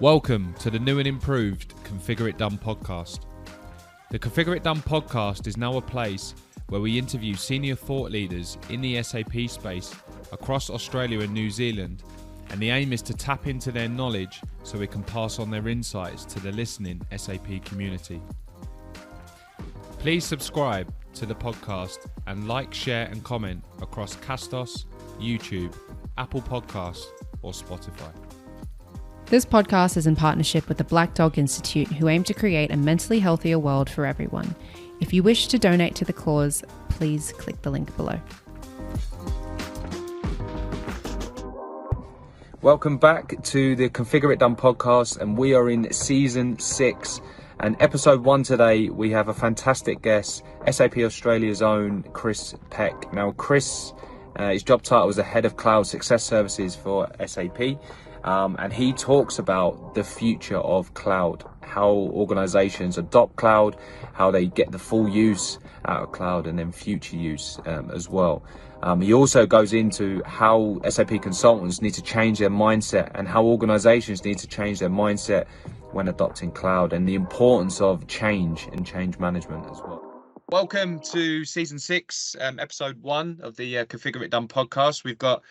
Welcome to the new and improved ConfigureITDone Podcast. The ConfigureITDone Podcast is now a place where we interview senior thought leaders in the SAP space across Australia and New Zealand, and the aim is to tap into their knowledge so we can pass on their insights to the listening SAP community. Please subscribe to the podcast and like, share and comment across Castos, YouTube, Apple Podcasts or Spotify. This podcast is in partnership with the Black Dog Institute, who aim to create a mentally healthier world for everyone. If you wish to donate to the cause, please click the link below. Welcome back to the ConfigureITDone Podcast, and we are in season 6 and episode 1 today. We have a fantastic guest, SAP Australia's own Chris Peck. Now Chris, his job title is the Head of Cloud Success Services for SAP. And he talks about the future of cloud, how organizations adopt cloud, how they get the full use out of cloud, and then future use as well. He also goes into how SAP consultants need to change their mindset and how organizations need to change their mindset when adopting cloud, and the importance of change and change management as well. Welcome to season 6, episode 1 of the ConfigureITDone Podcast. We've got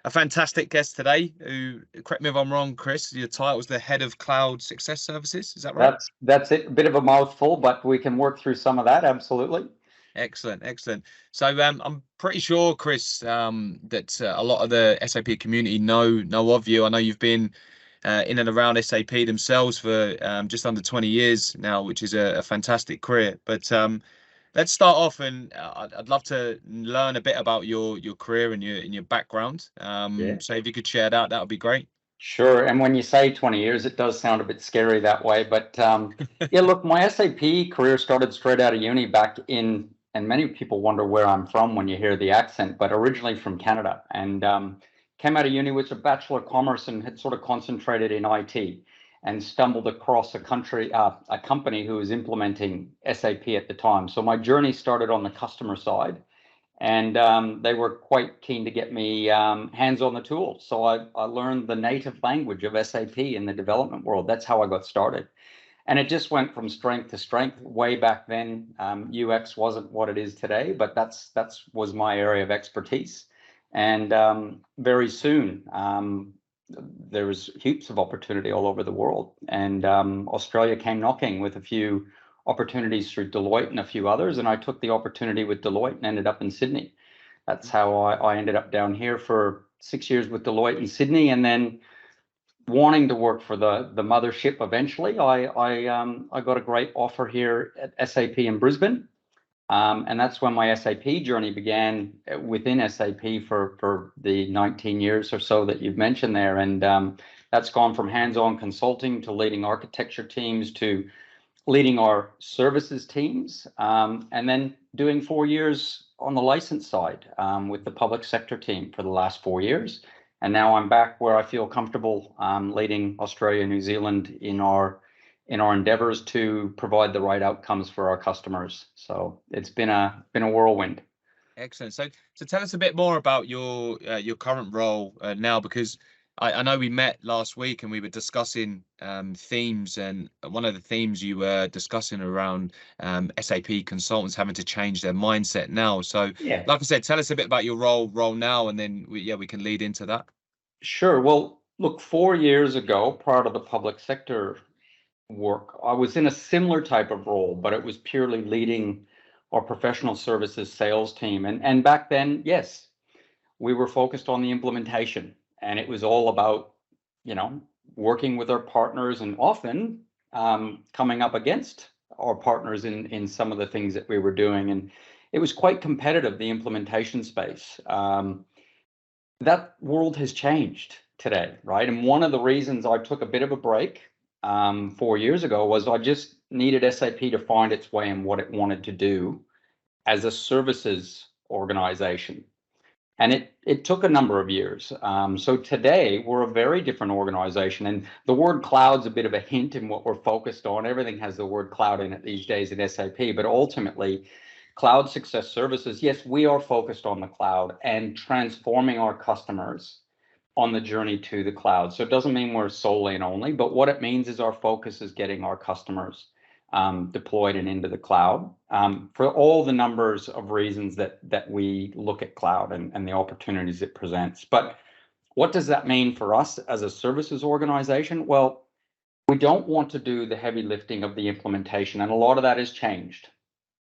a fantastic guest today who, correct me if I'm wrong, Chris, your title is the Head of Cloud Success Services. Is that right? That's it. A bit of a mouthful, but we can work through some of that. Absolutely. Excellent. So I'm pretty sure, Chris, that a lot of the SAP community know of you. I know you've been in and around SAP themselves for just under 20 years now, which is a fantastic career. But let's start off, and I'd love to learn a bit about your career and your background. So if you could share that would be great. Sure. And when you say 20 years, it does sound a bit scary that way. But yeah, look, my SAP career started straight out of uni back in, and many people wonder where I'm from when you hear the accent, but originally from Canada. And came out of uni with a Bachelor of Commerce and had sort of concentrated in IT, and stumbled across a company who was implementing SAP at the time. So my journey started on the customer side, and they were quite keen to get me hands on the tools. So I learned the native language of SAP in the development world. That's how I got started. And it just went from strength to strength. Way back then, UX wasn't what it is today, but that's was my area of expertise. And very soon, there was heaps of opportunity all over the world, and Australia came knocking with a few opportunities through Deloitte and a few others, and I took the opportunity with Deloitte and ended up in Sydney. That's how I ended up down here for 6 years with Deloitte in Sydney, and then wanting to work for the mothership eventually. I got a great offer here at SAP in Brisbane. And that's when my SAP journey began within SAP for the 19 years or so that you've mentioned there. And that's gone from hands-on consulting to leading architecture teams to leading our services teams, and then doing 4 years on the license side with the public sector team for the last 4 years. And now I'm back where I feel comfortable leading Australia and New Zealand in our endeavors to provide the right outcomes for our customers. So it's been a whirlwind. Excellent. So tell us a bit more about your current role now, because I know we met last week and we were discussing themes, and one of the themes you were discussing around SAP consultants having to change their mindset now. So like I said, tell us a bit about your role now, and then we can lead into that. Sure. Well, look, 4 years ago, prior to the public sector work, I was in a similar type of role, but it was purely leading our professional services sales team. And back then, yes, we were focused on the implementation, and it was all about, working with our partners, and often coming up against our partners in some of the things that we were doing. And it was quite competitive, the implementation space. That world has changed today, right? And one of the reasons I took a bit of a break 4 years ago was I just needed SAP to find its way in what it wanted to do as a services organization. And it took a number of years. So today we're a very different organization, and the word cloud's a bit of a hint in what we're focused on. Everything has the word cloud in it these days in SAP, but ultimately cloud success services, yes, we are focused on the cloud and transforming our customers on the journey to the cloud. So it doesn't mean we're solely and only, but what it means is our focus is getting our customers deployed and into the cloud for all the numbers of reasons that we look at cloud and the opportunities it presents. But what does that mean for us as a services organization? Well, we don't want to do the heavy lifting of the implementation, and a lot of that has changed.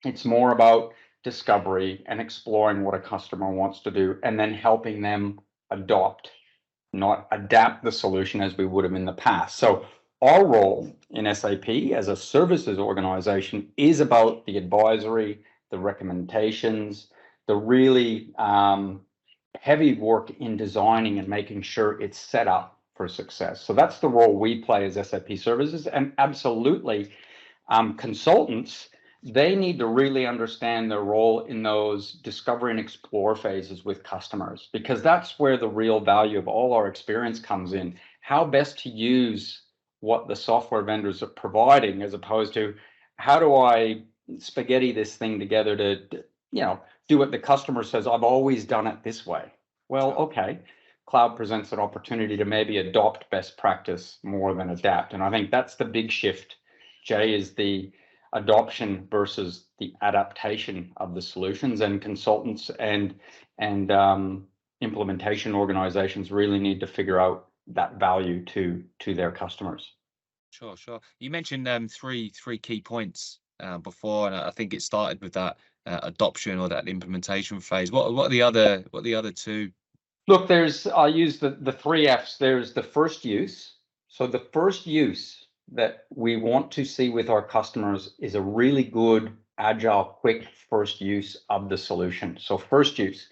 It's more about discovery and exploring what a customer wants to do and then helping them adopt, not adapt the solution as we would have in the past. So our role in SAP as a services organization is about the advisory, the recommendations, the really heavy work in designing and making sure it's set up for success. So that's the role we play as SAP services. And absolutely, consultants, they need to really understand their role in those discover and explore phases with customers, because that's where the real value of all our experience comes in. How best to use what the software vendors are providing, as opposed to how do I spaghetti this thing together to do what the customer says, I've always done it this way. Well, okay, cloud presents an opportunity to maybe adopt best practice more than adapt. And I think that's the big shift, Jay, is the adoption versus the adaptation of the solutions. And consultants and implementation organizations really need to figure out that value to their customers. Sure. You mentioned three key points before, and I think it started with that adoption or that implementation phase. What are the other two? Look, I'll use the three F's. There's the first use. So the first use that we want to see with our customers is a really good, agile, quick first use of the solution. So first use.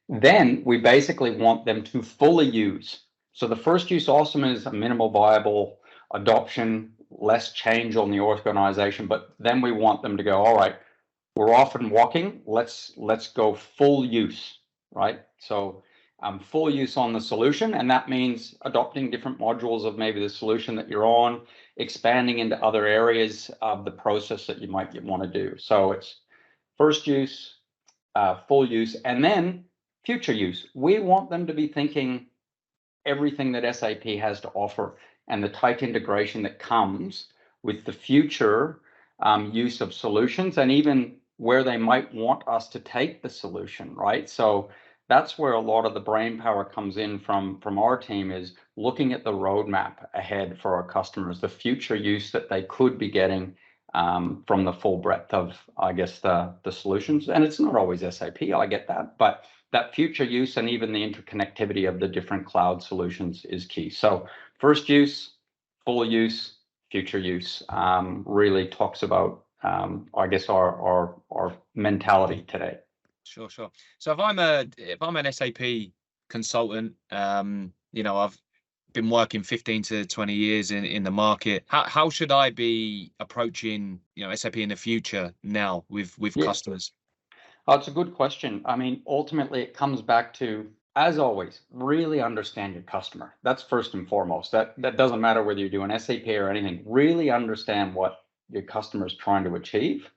Then we basically want them to fully use. So the first use awesome is a minimal viable adoption, less change on the organization, but then we want them to go, all right, we're off and walking, let's go full use, right? So full use on the solution, and that means adopting different modules of maybe the solution that you're on, expanding into other areas of the process that you might want to do. So it's first use, full use, and then future use. We want them to be thinking everything that SAP has to offer and the tight integration that comes with the future use of solutions, and even where they might want us to take the solution, right? So that's where a lot of the brain power comes in from our team, is looking at the roadmap ahead for our customers, the future use that they could be getting from the full breadth of, I guess, the solutions. And it's not always SAP, I get that, but that future use and even the interconnectivity of the different cloud solutions is key. So first use, full use, future use really talks about, I guess, our mentality today. Sure. So if I'm an SAP consultant, I've been working 15 to 20 years in the market. How should I be approaching, SAP in the future now with customers? Oh, it's a good question. I mean, ultimately, it comes back to, as always, really understand your customer. That's first and foremost. That doesn't matter whether you're doing SAP or anything. Really understand what your customer is trying to achieve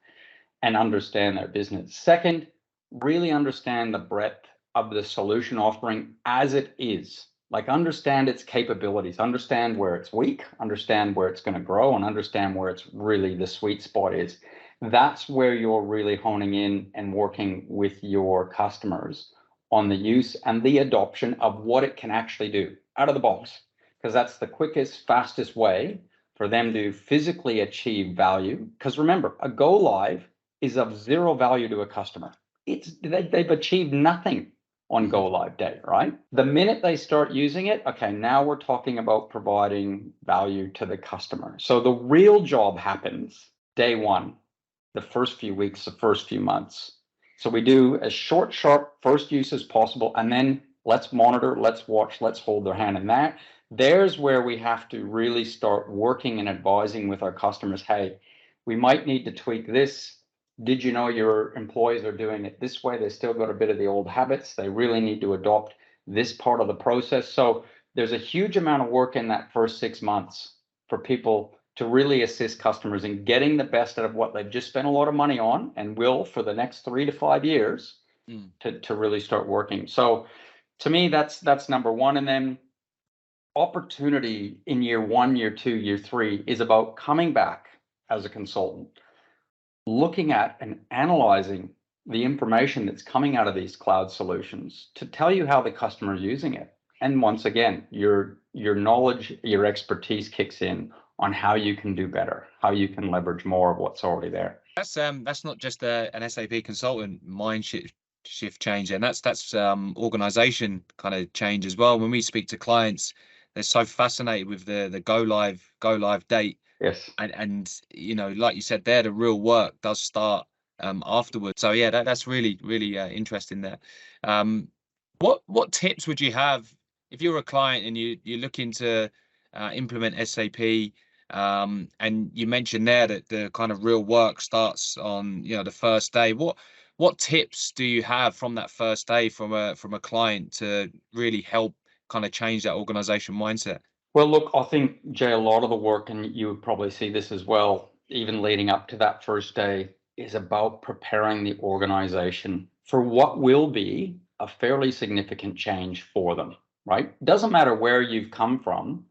and understand their business. Second, really understand the breadth of the solution offering as it is. Like, understand its capabilities, understand where it's weak, understand where it's going to grow, and understand where it's really the sweet spot is. That's where you're really honing in and working with your customers on the use and the adoption of what it can actually do out of the box, because that's the quickest, fastest way for them to physically achieve value. Because remember, a go live is of zero value to a customer. They've achieved nothing on go live day, right? The minute they start using it, okay, now we're talking about providing value to the customer. So the real job happens day one, the first few weeks, the first few months. So we do as short, sharp first use as possible, and then let's monitor, let's watch, let's hold their hand. And there's where we have to really start working and advising with our customers. Hey, we might need to tweak this. Did you know your employees are doing it this way? They still got a bit of the old habits. They really need to adopt this part of the process. So there's a huge amount of work in that first 6 months for people to really assist customers in getting the best out of what they've just spent a lot of money on and will for the next 3 to 5 years to really start working. So to me, that's number one. And then opportunity in year 1, year 2, year 3 is about coming back as a consultant, looking at and analyzing the information that's coming out of these cloud solutions to tell you how the customer is using it. And once again, your knowledge, your expertise kicks in on how you can do better, how you can leverage more of what's already there. That's not just an SAP consultant mind shift change, and that's organization kind of change as well. When we speak to clients, they're so fascinated with the go live date. Yes. And you know, like you said there, the real work does start afterwards. So yeah, that's really interesting there. What tips would you have if you're a client and you're looking to implement SAP? And you mentioned there that the kind of real work starts on, you know, the first day. What tips do you have from that first day from a client to really help kind of change that organization mindset? Well, look, I think, Jay, a lot of the work, and you would probably see this as well, even leading up to that first day, is about preparing the organization for what will be a fairly significant change for them, right? Doesn't matter where you've come from.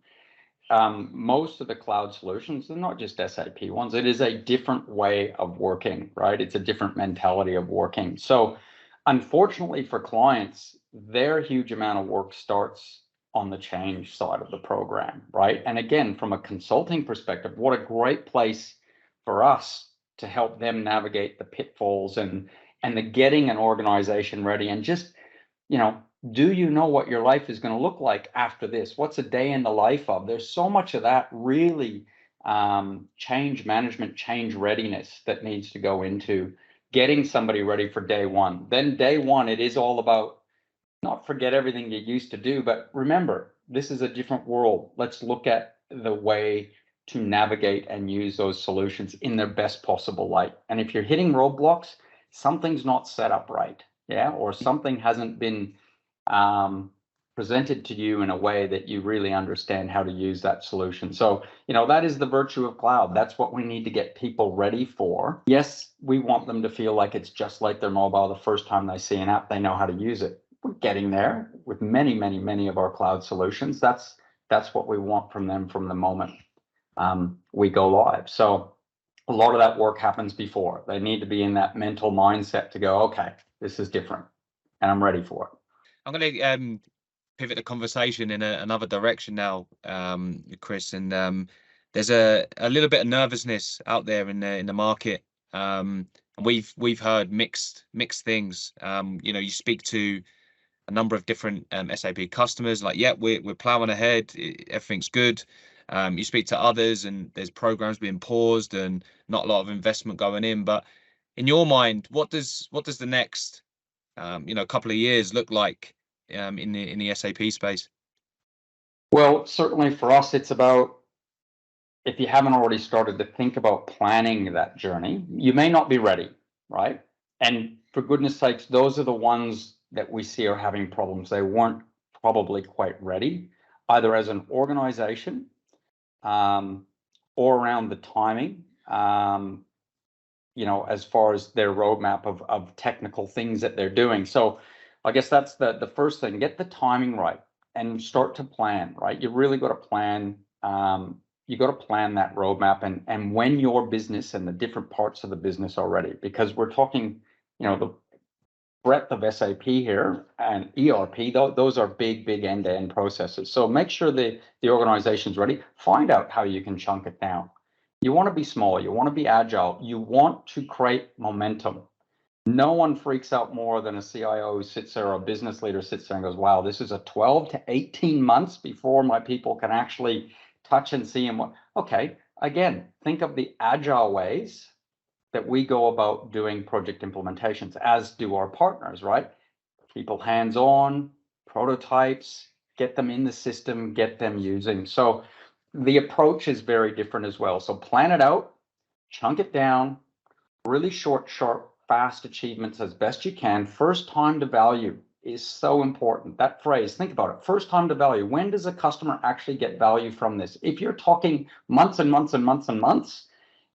Most of the cloud solutions, they're not just SAP ones. It is a different way of working, right? It's a different mentality of working. So unfortunately for clients, their huge amount of work starts on the change side of the program, right? And again, from a consulting perspective, what a great place for us to help them navigate the pitfalls and the getting an organization ready. And just, you know, do you know what your life is going to look like after this? What's a day in the life of? There's so much of that really change management, change readiness that needs to go into getting somebody ready for day one. Then day one, it is all about not forget everything you used to do, but remember, this is a different world. Let's look at the way to navigate and use those solutions in their best possible light. And if you're hitting roadblocks, something's not set up right, yeah, or something hasn't been presented to you in a way that you really understand how to use that solution. So, you know, that is the virtue of cloud. That's what we need to get people ready for. Yes, we want them to feel like it's just like their mobile. The first time they see an app, they know how to use it. We're getting there with many of our cloud solutions. That's what we want from them from the moment we go live. So a lot of that work happens before. They need to be in that mental mindset to go, okay, this is different and I'm ready for it. I'm going to pivot the conversation in another direction now, Chris. And there's a little bit of nervousness out there in the market. We've heard mixed things. You know, you speak to a number of different SAP customers, like, yeah, we're plowing ahead, everything's good. You speak to others, and there's programs being paused and not a lot of investment going in. But in your mind, what does the next couple of years look like in the SAP space? Well, certainly for us, it's about, if you haven't already started to think about planning that journey, you may not be ready, right? And for goodness sakes, those are the ones that we see are having problems. They weren't probably quite ready, either as an organization or around the timing, as far as their roadmap of technical things that they're doing. So I guess that's the first thing. Get the timing right and start to plan, right? You really got to plan. You got to plan that roadmap and when your business and the different parts of the business are ready, because we're talking, the breadth of SAP here and ERP, those are big end-to-end processes. So make sure the organization's ready. Find out how you can chunk it down. You want to be small. You want to be agile. You want to create momentum. No one freaks out more than a CIO who sits there or a business leader sits there and goes, wow, this is a 12 to 18 months before my people can actually touch and see. And what? Okay, again, think of the agile ways that we go about doing project implementations, as do our partners, right? People hands-on, prototypes, get them in the system, get them using. So the approach is very different as well. So plan it out, chunk it down, really short, sharp, fast achievements as best you can. First time to value is so important. That phrase, think about it. First time to value. When does a customer actually get value from this? If you're talking months and months and months and months,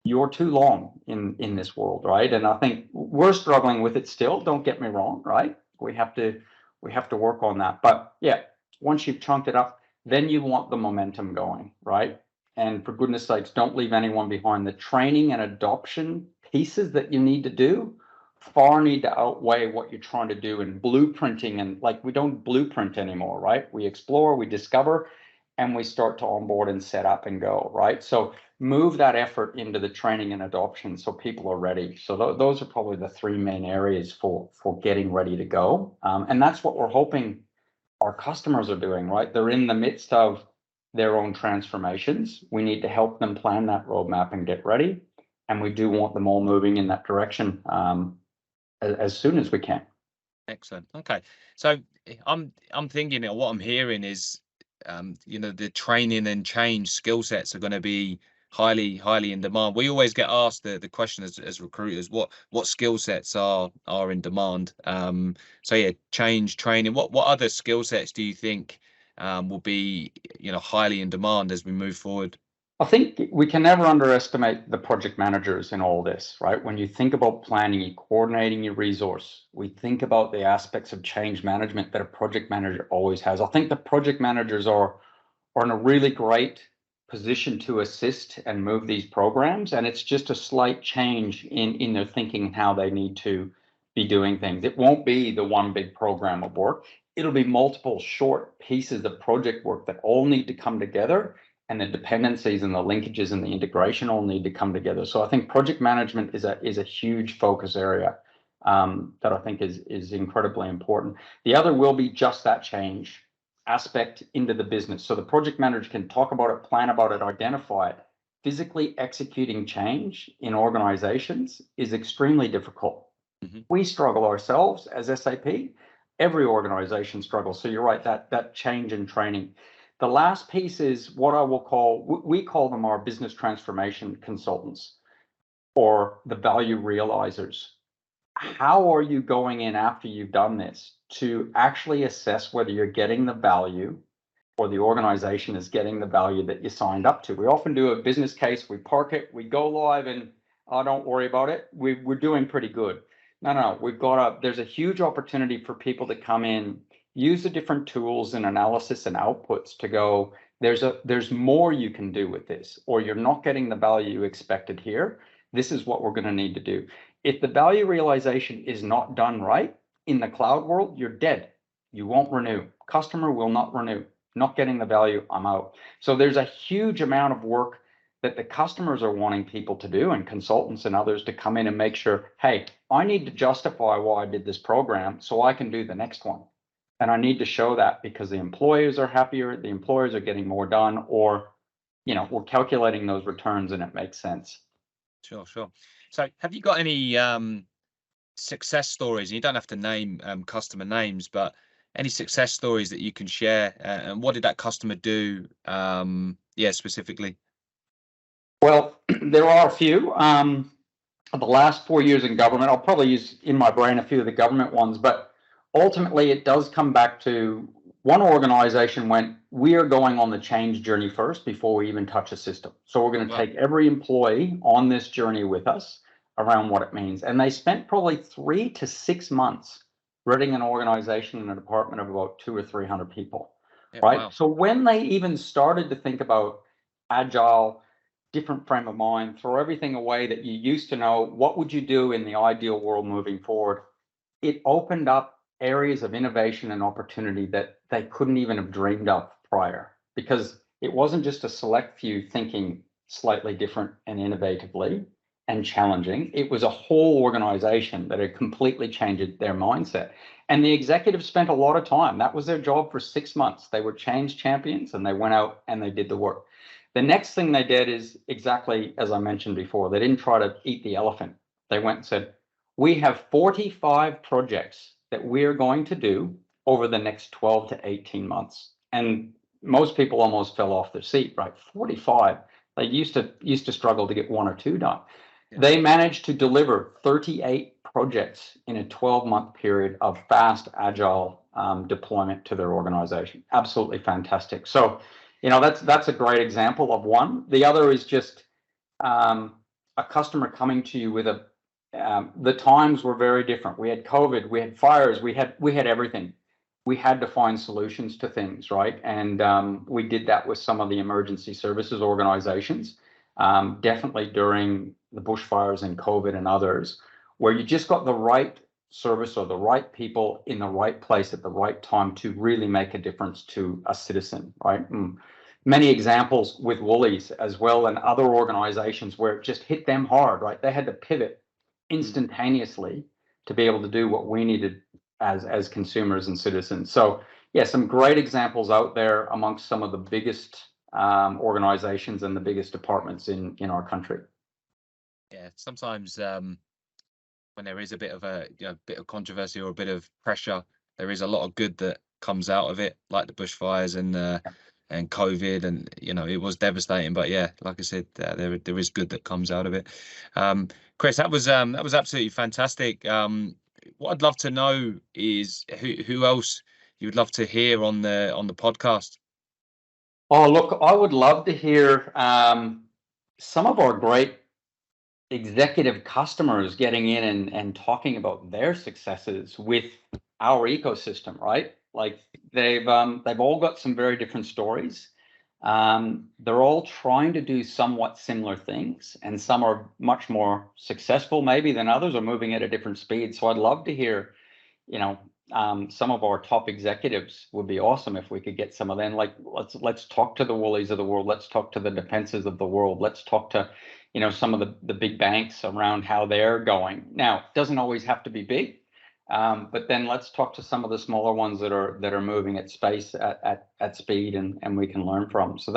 you're too long in this world, right? And I think we're struggling with it still. Don't get me wrong, right? We have to We have to work on that. But yeah, once you've chunked it up, then you want the momentum going, right? And for goodness sakes, don't leave anyone behind. The training and adoption pieces that you need to do far need to outweigh what you're trying to do in blueprinting. And like, we don't blueprint anymore, right? We explore, we discover, and we start to onboard and set up and go, right? So move that effort into the training and adoption so people are ready. So those are probably the three main areas for getting ready to go. And that's what we're hoping our customers are doing, right? They're in the midst of their own transformations. We need to help them plan that roadmap and get ready. And we do want them all moving in that direction as soon as we can. Excellent. Okay. So I'm thinking, what I'm hearing is, the training and change skill sets are going to be highly in demand. We always get asked the question as recruiters, what skill sets are in demand. So yeah, change, training. What other skill sets do you think will be highly in demand as we move forward? I think we can never underestimate the project managers in all this, right? When you think about planning, you coordinating your resource, we think about the aspects of change management that a project manager always has. I think the project managers are in a really great position to assist and move these programs. And it's just a slight change in their thinking and how they need to be doing things. It won't be the one big program of work. It'll be multiple short pieces of project work that all need to come together, and the dependencies and the linkages and the integration all need to come together. So I think project management is a huge focus area that I think is incredibly important. The other will be just that change aspect into the business. So the project manager can talk about it, plan about it, identify it. Physically executing change in organizations is extremely difficult. Mm-hmm. We struggle ourselves as SAP. Every organization struggles. So you're right, that change in training. The last piece is what I will call, we call them our business transformation consultants or the value realizers. How are you going in after you've done this to actually assess whether you're getting the value or the organization is getting the value that you signed up to? We often do a business case, we park it, we go live, and don't worry about it. We're doing pretty good. No, there's a huge opportunity for people to come in, use the different tools and analysis and outputs to go, there's more you can do with this, or you're not getting the value you expected here. This is what we're going to need to do. If the value realization is not done right in the cloud world, you're dead. You won't renew. Customer will not renew. Not getting the value, I'm out. So there's a huge amount of work that the customers are wanting people to do, and consultants and others to come in and make sure, hey, I need to justify why I did this program so I can do the next one. And I need to show that because the employers are happier, the employers are getting more done, or, we're calculating those returns and it makes sense. Sure. So have you got any success stories? And you don't have to name customer names, but any success stories that you can share? And what did that customer do? Specifically. Well, there are a few. The last 4 years in government, I'll probably use in my brain a few of the government ones, but ultimately it does come back to one organization went, we are going on the change journey first before we even touch a system. So we're going to take every employee on this journey with us around what it means. And they spent probably 3 to 6 months running an organization in a department of about 200 or 300 people, right? Wow. So when they even started to think about agile, different frame of mind, throw everything away that you used to know, what would you do in the ideal world moving forward? It opened up areas of innovation and opportunity that they couldn't even have dreamed of prior, because it wasn't just a select few thinking slightly different and innovatively and challenging. It was a whole organization that had completely changed their mindset. And the executives spent a lot of time. That was their job for 6 months. They were change champions and they went out and they did the work. The next thing they did is exactly as I mentioned before. They didn't try to eat the elephant. They went and said, we have 45 projects that we're going to do over the next 12 to 18 months. And most people almost fell off their seat, right? 45. They used to struggle to get 1 or 2 done. Yeah. They managed to deliver 38 projects in a 12-month period of fast, agile deployment to their organization. Absolutely fantastic. So, that's a great example of one. The other is just a customer coming to you with the times were very different. We had COVID, we had fires, we had everything. we had to find solutions to things, right? And we did that with some of the emergency services organizations, definitely during the bushfires and COVID and others, where you just got the right service or the right people in the right place at the right time to really make a difference to a citizen, right? And many examples with Woolies as well and other organizations where it just hit them hard, right? They had to pivot instantaneously to be able to do what we needed as consumers and citizens. So yeah, some great examples out there amongst some of the biggest organizations and the biggest departments in our country. Yeah, sometimes when there is a bit of bit of controversy or a bit of pressure, there is a lot of good that comes out of it, like the bushfires and COVID, and it was devastating. But yeah, like I said, there is good that comes out of it. Chris, that was absolutely fantastic. What I'd love to know is who else you would love to hear on the podcast. Oh, look, I would love to hear some of our great executive customers getting in and talking about their successes with our ecosystem, right? Like they've all got some very different stories. They're all trying to do somewhat similar things, and some are much more successful maybe than others, or moving at a different speed. So I'd love to hear, some of our top executives. Would be awesome if we could get some of them. Like let's talk to the Woolies of the world. Let's talk to the Defenses of the world. Let's talk to, some of the big banks around how they're going. Now, it doesn't always have to be big. But then let's talk to some of the smaller ones that are moving at space at speed and we can learn from. So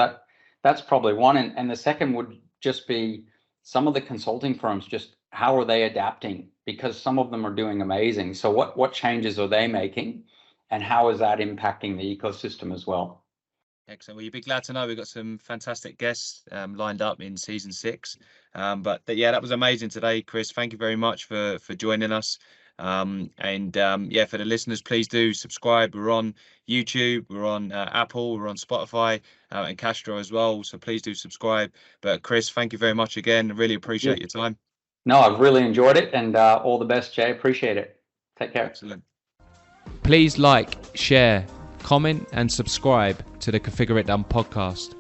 that's probably one. And the second would just be some of the consulting firms, just how are they adapting? Because some of them are doing amazing. So what changes are they making, and how is that impacting the ecosystem as well? Excellent. Well, you'd be glad to know we've got some fantastic guests lined up in season 6. But yeah, that was amazing today, Chris. Thank you very much for joining us. Yeah, for the listeners, please do subscribe. We're on YouTube, we're on Apple, we're on Spotify, and Castro as well. So please do subscribe. But Chris, thank you very much again. Really appreciate your time. No, I've really enjoyed it, and all the best, Jay. Appreciate it. Take care. Excellent. Please like, share, comment, and subscribe to the ConfigureITDone podcast.